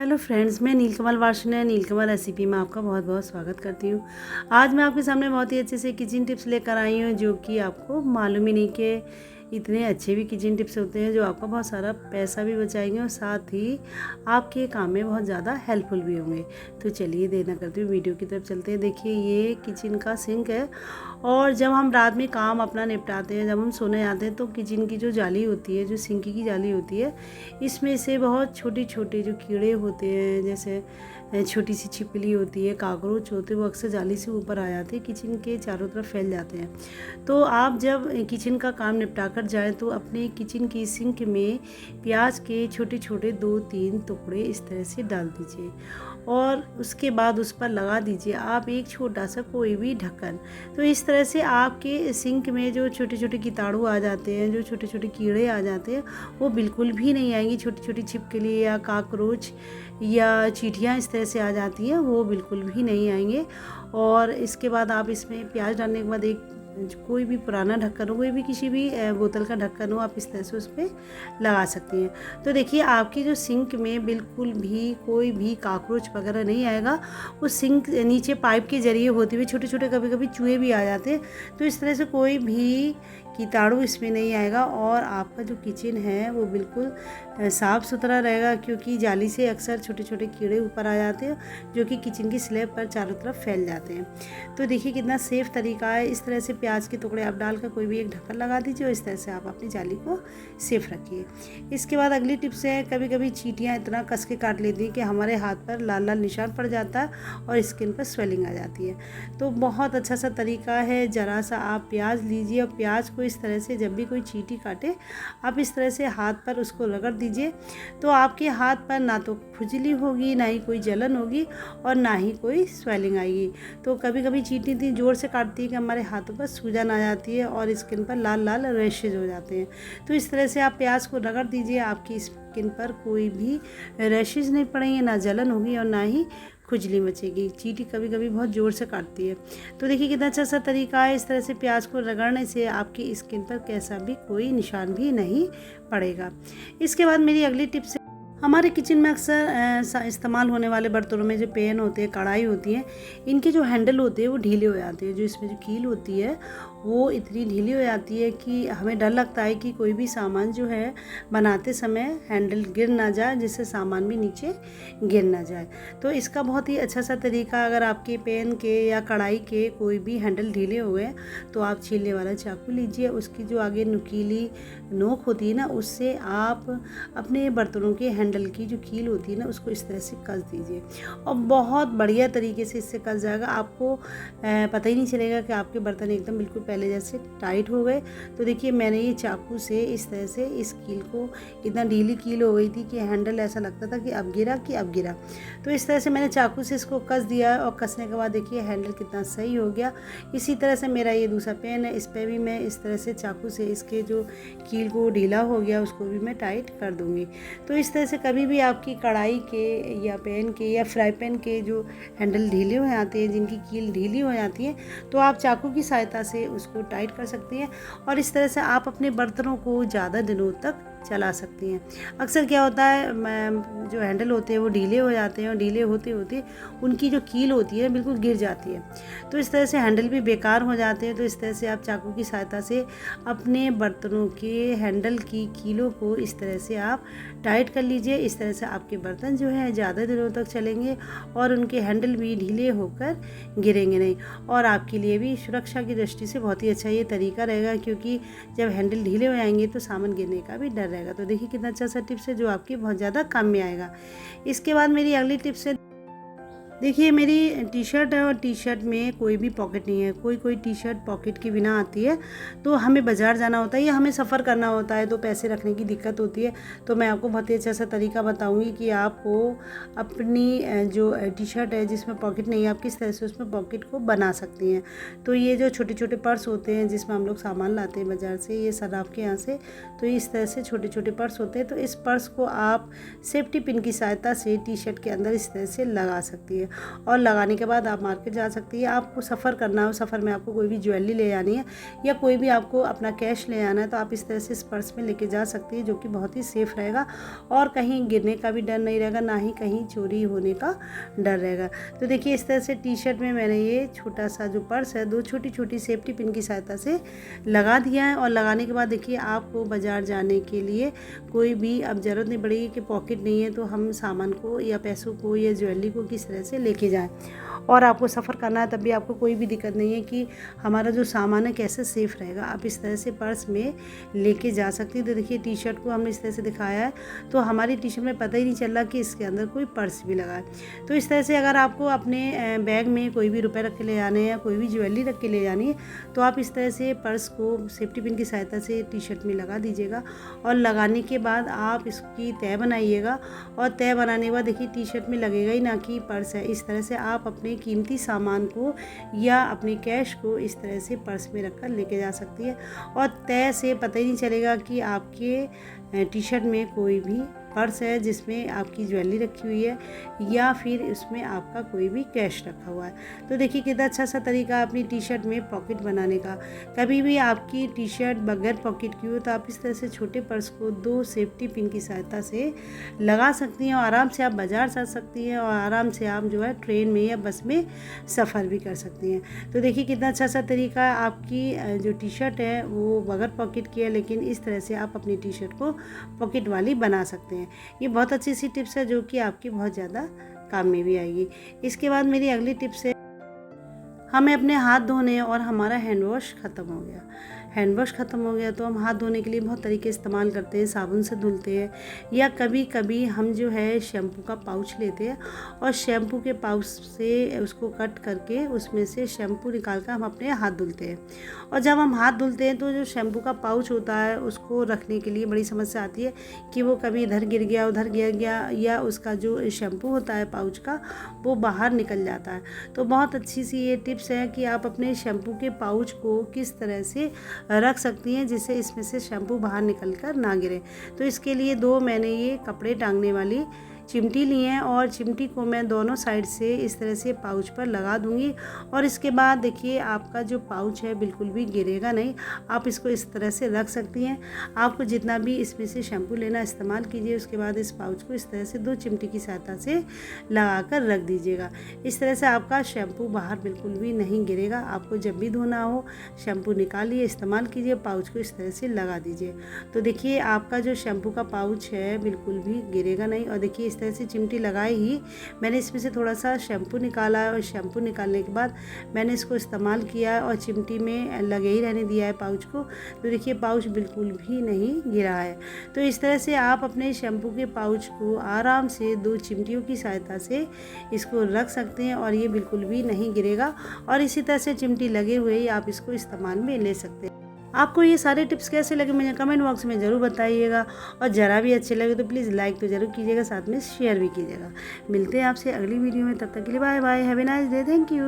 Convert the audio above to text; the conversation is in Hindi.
हेलो फ्रेंड्स, मैं नीलकमल वार्ष्णेय नीलकमल रेसिपी में आपका बहुत बहुत स्वागत करती हूँ। आज मैं आपके सामने बहुत ही अच्छे से किचन टिप्स लेकर आई हूँ जो कि आपको मालूम ही नहीं कि इतने अच्छे भी किचन टिप्स होते हैं जो आपका बहुत सारा पैसा भी बचाएंगे और साथ ही आपके काम में बहुत ज़्यादा हेल्पफुल भी होंगे। तो चलिए देर ना करते हुए वीडियो की तरफ चलते हैं। देखिए, ये किचन का सिंक है और जब हम रात में काम अपना निपटाते हैं, जब हम सोने जाते हैं तो किचन की जो जाली होती है, जो सिंक की जाली होती है, इसमें से बहुत छोटे छोटे जो कीड़े होते हैं, जैसे छोटी सी छिपकली होती है, काकरोच होते हैं, वो अक्सर जाली से ऊपर आ जाते हैं, किचन के चारों तरफ फैल जाते हैं। तो आप जब किचन का काम निपटा कर जाएँ तो अपने किचन की सिंक में प्याज के छोटे छोटे 2-3 टुकड़े इस तरह से डाल दीजिए और उसके बाद उस पर लगा दीजिए आप एक छोटा सा कोई भी ढक्कन। तो इस तरह से आपके सिंक में जो छोटे छोटे कीटाणु आ जाते हैं, जो छोटे छोटे कीड़े आ जाते हैं, वो बिल्कुल भी नहीं आएंगी। छोटी छोटी छिपकली या काकरोच या चींटियाँ इस तरह से आ जाती हैं, वो बिल्कुल भी नहीं आएंगे। और इसके बाद आप इसमें प्याज डालने के बाद एक कोई भी पुराना ढक्कन हो, कोई भी किसी भी बोतल का ढक्कन हो, आप इस तरह से उस पर लगा सकती हैं। तो देखिए, आपकी जो सिंक में बिल्कुल भी कोई भी काकरोच वगैरह नहीं आएगा। उस सिंक नीचे पाइप के जरिए होते हुए छोटे छोटे कभी कभी चूहे भी आ जाते हैं, तो इस तरह से कोई भी कीटाणु इसमें नहीं आएगा और आपका जो किचन है वो बिल्कुल साफ़ सुथरा रहेगा, क्योंकि जाली से अक्सर छोटे छोटे कीड़े ऊपर आ जाते हैं जो कि किचन की स्लैब पर चारों तरफ फैल जाते हैं। तो देखिए कितना सेफ़ तरीका है। इस तरह से प्याज के टुकड़े आप डालकर कोई भी एक ढक्कन लगा दीजिए और इस तरह से आप अपनी जाली को सेफ रखिए। इसके बाद अगली टिप्स है, कभी कभी चींटियाँ इतना कस के काट लेती हैं कि हमारे हाथ पर लाल लाल निशान पड़ जाता है और स्किन पर स्वेलिंग आ जाती है। तो बहुत अच्छा सा तरीका है, ज़रा सा आप प्याज लीजिए और प्याज को इस तरह से जब भी कोई चींटी काटे आप इस तरह से हाथ पर उसको रगड़ दीजिए, तो आपके हाथ पर ना तो खुजली होगी, ना ही कोई जलन होगी और ना ही कोई स्वेलिंग आएगी। तो कभी कभी चींटी इतनी ज़ोर से काटती है कि हमारे हाथों पर सूजन आ जाती है और स्किन पर लाल लाल रैशेज हो जाते हैं। तो इस तरह से आप प्याज को रगड़ दीजिए, आपकी स्किन पर कोई भी रैशेज नहीं पड़ेंगे, ना जलन होगी और ना ही खुजली मचेगी। चींटी कभी कभी बहुत ज़ोर से काटती है। तो देखिए कितना अच्छा सा तरीका है, इस तरह से प्याज को रगड़ने से आपकी स्किन पर कैसा भी कोई निशान भी नहीं पड़ेगा। इसके बाद मेरी अगली टिप्स, हमारे किचन में अक्सर इस्तेमाल होने वाले बर्तनों में जो पैन होते हैं, कढ़ाई होती है, इनके जो हैंडल होते हैं वो ढीले हो जाते हैं। जो इसमें जो कील होती है वो इतनी ढीली हो जाती है कि हमें डर लगता है कि कोई भी सामान जो है बनाते समय हैंडल गिर ना जाए, जिससे सामान भी नीचे गिर ना जाए। तो इसका बहुत ही अच्छा सा तरीका, अगर आपके पैन के या कढ़ाई के कोई भी हैंडल ढीले हो गए तो आप छीलने वाला चाकू लीजिए, उसकी जो आगे नुकीली नोक होती है ना, उससे आप अपने बर्तनों के हैंडल की जो कील होती है ना, उसको इस तरह से कस दीजिए और बहुत बढ़िया तरीके से इससे कस जाएगा। आपको पता ही नहीं चलेगा कि आपके बर्तन एकदम बिल्कुल पहले जैसे टाइट हो गए। तो देखिए, मैंने ये चाकू से इस तरह से इस कील को, इतना ढीली कील हो गई थी कि हैंडल ऐसा लगता था कि अब गिरा। तो इस तरह से मैंने चाकू से इसको कस दिया और कसने के बाद देखिए हैंडल कितना सही हो गया। इसी तरह से मेरा ये दूसरा पेन है, इस पर भी मैं इस तरह से चाकू से इसके जो कील को ढीला हो गया उसको भी मैं टाइट कर दूँगी। तो इस तरह से कभी भी आपकी कढ़ाई के या पैन के या फ्राई पैन के जो हैंडल ढीले हो जाते हैं, जिनकी कील ढीली हो जाती है, तो आप चाकू की सहायता से उसको टाइट कर सकती हैं और इस तरह से आप अपने बर्तनों को ज़्यादा दिनों तक चला सकती हैं। अक्सर क्या होता है, जो हैंडल होते हैं वो ढीले हो जाते हैं और ढीले होते होते उनकी जो कील होती है बिल्कुल गिर जाती है, तो इस तरह से हैंडल भी बेकार हो जाते हैं। तो इस तरह से आप चाकू की सहायता से अपने बर्तनों के हैंडल की कीलों को इस तरह से आप टाइट कर लीजिए। इस तरह से आपके बर्तन जो है ज़्यादा दिनों तक चलेंगे और उनके हैंडल भी ढीले होकर गिरेंगे नहीं, और आपके लिए भी सुरक्षा की दृष्टि से बहुत ही अच्छा ये तरीका रहेगा, क्योंकि जब हैंडल ढीले हो जाएंगे तो सामान गिरने का भी डर रहेगा। तो देखिए कितना अच्छा सा टिप्स है जो आपकी बहुत ज़्यादा काम में आएगा। इसके बाद मेरी अगली टिप्स है, देखिए मेरी टी शर्ट है और टी शर्ट में कोई भी पॉकेट नहीं है। कोई टी शर्ट पॉकेट के बिना आती है, तो हमें बाज़ार जाना होता है या हमें सफ़र करना होता है तो पैसे रखने की दिक्कत होती है। तो मैं आपको बहुत ही अच्छा सा तरीका बताऊंगी कि आपको अपनी जो टी शर्ट है जिसमें पॉकेट नहीं है, आप किस तरह से उसमें पॉकेट को बना सकती हैं। तो ये जो छोटे छोटे पर्स होते हैं जिसमें हम लोग सामान लाते हैं बाज़ार से, ये सर्राफ के यहाँ से, तो इस तरह से छोटे छोटे पर्स होते हैं। तो इस पर्स को आप सेफ्टी पिन की सहायता से टी शर्ट के अंदर इस तरह से लगा सकती है और लगाने के बाद आप मार्केट जा सकती है। आपको सफ़र करना हो, सफ़र में आपको कोई भी ज्वेलरी ले आनी है या कोई भी आपको अपना कैश ले आना है तो आप इस तरह से इस पर्स में लेके जा सकती है, जो कि बहुत ही सेफ़ रहेगा और कहीं गिरने का भी डर नहीं रहेगा, ना ही कहीं चोरी होने का डर रहेगा। तो देखिए इस तरह से टी शर्ट में मैंने ये छोटा सा जो पर्स है 2 छोटी छोटी सेफ्टी पिन की सहायता से लगा दिया है। और लगाने के बाद देखिए आपको बाज़ार जाने के लिए कोई भी अब ज़रूरत नहीं पड़ेगी कि पॉकेट नहीं है तो हम सामान को या पैसों को या ज्वेलरी को किस तरह से लेके जाएं। और आपको सफ़र करना है तब भी आपको कोई भी दिक्कत नहीं है कि हमारा जो सामान है कैसे सेफ़ रहेगा, आप इस तरह से पर्स में लेके जा सकती हैं। तो देखिए टी शर्ट को हमने इस तरह से दिखाया है तो हमारी टी शर्ट में पता ही नहीं चल रहा कि इसके अंदर कोई पर्स भी लगा है। तो इस तरह से अगर आपको अपने बैग में कोई भी रुपए रख के ले जाने हैं या कोई भी ज्वेलरी रख के ले जानी है तो आप इस तरह से पर्स को सेफ्टी पिन की सहायता से टी शर्ट में लगा दीजिएगा। और लगाने के बाद आप इसकी तह बनाइएगा और तह बनाने के बाद देखिए टी शर्ट में लगेगा ही ना कि पर्स है। इस तरह से आप अपने कीमती सामान को या अपने कैश को इस तरह से पर्स में रखकर लेके जा सकती है और तह से पता ही नहीं चलेगा कि आपके टी शर्ट में कोई भी पर्स है जिसमें आपकी ज्वेलरी रखी हुई है या फिर उसमें आपका कोई भी कैश रखा हुआ है। तो देखिए कितना अच्छा सा तरीका है अपनी टी शर्ट में पॉकेट बनाने का। कभी भी आपकी टी शर्ट बगैर पॉकेट की हो तो आप इस तरह से छोटे पर्स को 2 सेफ्टी पिन की सहायता से लगा सकती हैं और आराम से आप बाज़ार जा सकती हैं और आराम से आप जो है ट्रेन में या बस में सफ़र भी कर सकती हैं। तो देखिए कितना अच्छा सा तरीका है। आपकी जो टी शर्ट है वो बगैर पॉकेट की है लेकिन इस तरह से आप अपनी टी शर्ट को पॉकेट वाली बना सकते हैं। ये बहुत अच्छी सी टिप्स है जो कि आपकी बहुत ज़्यादा काम में भी आएगी। इसके बाद मेरी अगली टिप्स है, हमें अपने हाथ धोने और हमारा हैंड वॉश ख़त्म हो गया। हैंड वॉश ख़त्म हो गया तो हम हाथ धोने के लिए बहुत तरीके इस्तेमाल करते हैं, साबुन से धुलते हैं या कभी कभी हम जो है शैम्पू का पाउच लेते हैं और शैम्पू के पाउच से उसको कट करके उसमें से शैम्पू निकाल कर हम अपने हाथ धुलते हैं। और जब हम हाथ धुलते हैं तो जो शैम्पू का पाउच होता है उसको रखने के लिए बड़ी समस्या आती है कि वो कभी इधर गिर गया उधर गिर गया या उसका जो शैम्पू होता है पाउच का वो बाहर निकल जाता है। तो बहुत अच्छी सी ये टिप्स है कि आप अपने शैम्पू के पाउच को किस तरह से रख सकती हैं जिससे इसमें से शैम्पू बाहर निकल कर ना गिरे। तो इसके लिए 2 मैंने ये कपड़े टांगने वाली चिमटी ली हैं और चिमटी को मैं दोनों साइड से इस तरह से पाउच पर लगा दूंगी और इसके बाद देखिए आपका जो पाउच है बिल्कुल भी गिरेगा नहीं। आप इसको इस तरह से रख सकती हैं। आपको जितना भी इसमें से शैम्पू लेना इस्तेमाल कीजिए, उसके बाद इस पाउच को इस तरह से 2 चिमटी की सहायता से लगा कर रख दीजिएगा। इस तरह से आपका शैम्पू बाहर बिल्कुल भी नहीं गिरेगा। आपको जब भी धोना हो शैम्पू निकालिए, इस्तेमाल कीजिए, पाउच को इस तरह से लगा दीजिए। तो देखिए आपका जो शैम्पू का पाउच है बिल्कुल भी गिरेगा नहीं। और देखिए इस तरह से चिमटी लगाई ही मैंने इसमें से थोड़ा सा शैम्पू निकाला है और शैम्पू निकालने के बाद मैंने इसको इस्तेमाल किया है और चिमटी में लगे ही रहने दिया है पाउच को। तो देखिए पाउच बिल्कुल भी नहीं गिरा है। तो इस तरह से आप अपने शैम्पू के पाउच को आराम से 2 चिमटियों की सहायता से इसको रख सकते हैं और ये बिल्कुल भी नहीं गिरेगा। और इसी तरह से चिमटी लगे हुए ही आप इसको इस्तेमाल में ले सकते हैं। आपको ये सारे टिप्स कैसे लगे मुझे कमेंट बॉक्स में ज़रूर बताइएगा और ज़रा भी अच्छे लगे तो प्लीज़ लाइक तो ज़रूर कीजिएगा, साथ में शेयर भी कीजिएगा। मिलते हैं आपसे अगली वीडियो में, तब तक के लिए bye bye, have a nice day, thank you.